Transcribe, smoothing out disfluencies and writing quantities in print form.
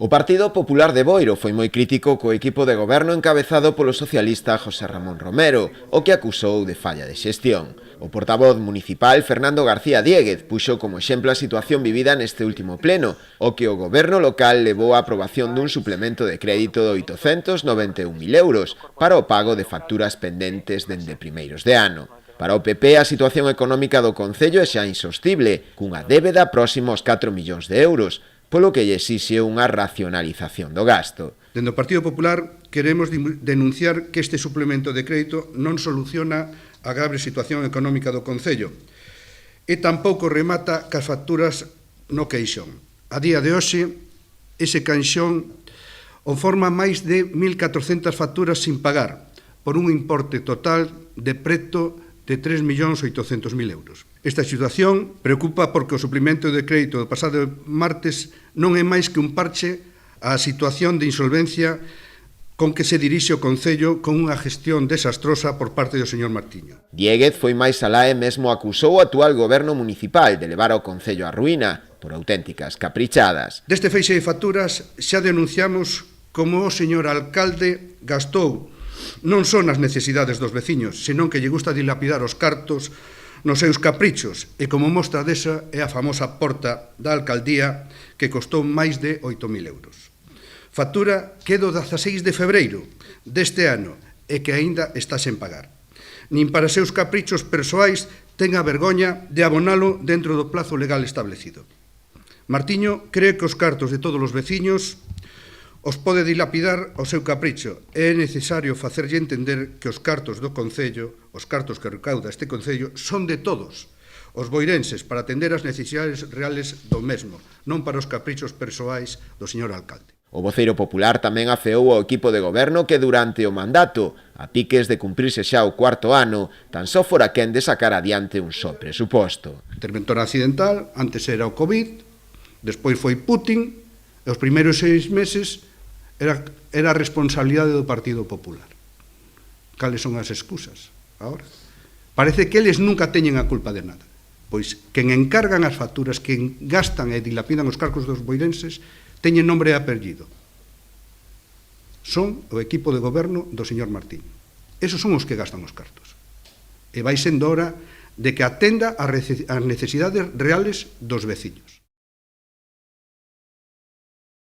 O Partido Popular de Boiro foi moi crítico co equipo de goberno encabezado polo socialista José Ramón Romero, o que acusou de falla de xestión. O portavoz municipal Fernando García Diéguez puxo como exemplo a situación vivida neste último pleno, o que o goberno local levou a aprobación dun suplemento de crédito de 891.000 euros para o pago de facturas pendentes dende primeiros de ano. Para o PP, a situación económica do concello é xa insostible, cunha débeda próxima aos 4 millóns de euros, polo que lle exixe unha racionalización do gasto. Dende o Partido Popular queremos denunciar que este suplemento de crédito non soluciona a grave situación económica do concello e tampouco remata cas facturas no queixón. A día de hoxe, ese caixón o forma máis de 1.400 facturas sin pagar, por un importe total de preto de 3.800.000 euros. Esta situación preocupa porque o suplemento de crédito do pasado martes non é máis que un parche á situación de insolvencia con que se dirixe o Concello con unha gestión desastrosa por parte do señor Martiño. Diéguez foi máis alá e mesmo acusou o actual goberno municipal de levar ao Concello á ruína por auténticas caprichadas. Deste feixe de facturas xa denunciamos como o señor alcalde gastou non son as necesidades dos veciños, senón que lle gusta dilapidar os cartos nos seus caprichos, e como mostra desa é a famosa porta da alcaldía que costou máis de 8.000 euros. Factura que do 16 de febreiro deste ano e que aínda está sen pagar. Nin para seus caprichos persoais ten a vergoña de abonalo dentro do plazo legal establecido. Martiño cree que os cartos de todos os veciños os pode dilapidar ao seu capricho. É necesario facerlle entender que os cartos do Concello, os cartos que recauda este Concello, son de todos os boirenses para atender as necesidades reales do mesmo, non para os caprichos persoais do señor alcalde. O voceiro popular tamén afeou ao equipo de goberno que durante o mandato, a piques de cumprirse xa o cuarto ano, tan só fora quen de sacar adiante un só presuposto. Interventor accidental, antes era o COVID, despois foi Putin, e os primeiros 6 meses era a responsabilidade do Partido Popular. Cales son as excusas agora? Parece que eles nunca teñen a culpa de nada. Pois quen encargan as facturas, quen gastan e dilapidan os cargos dos boirenses, teñen nombre e apellido. Son o equipo de goberno do señor Martín. Esos son os que gastan os cartos. E vai sendo hora de que atenda as necesidades reales dos veciños.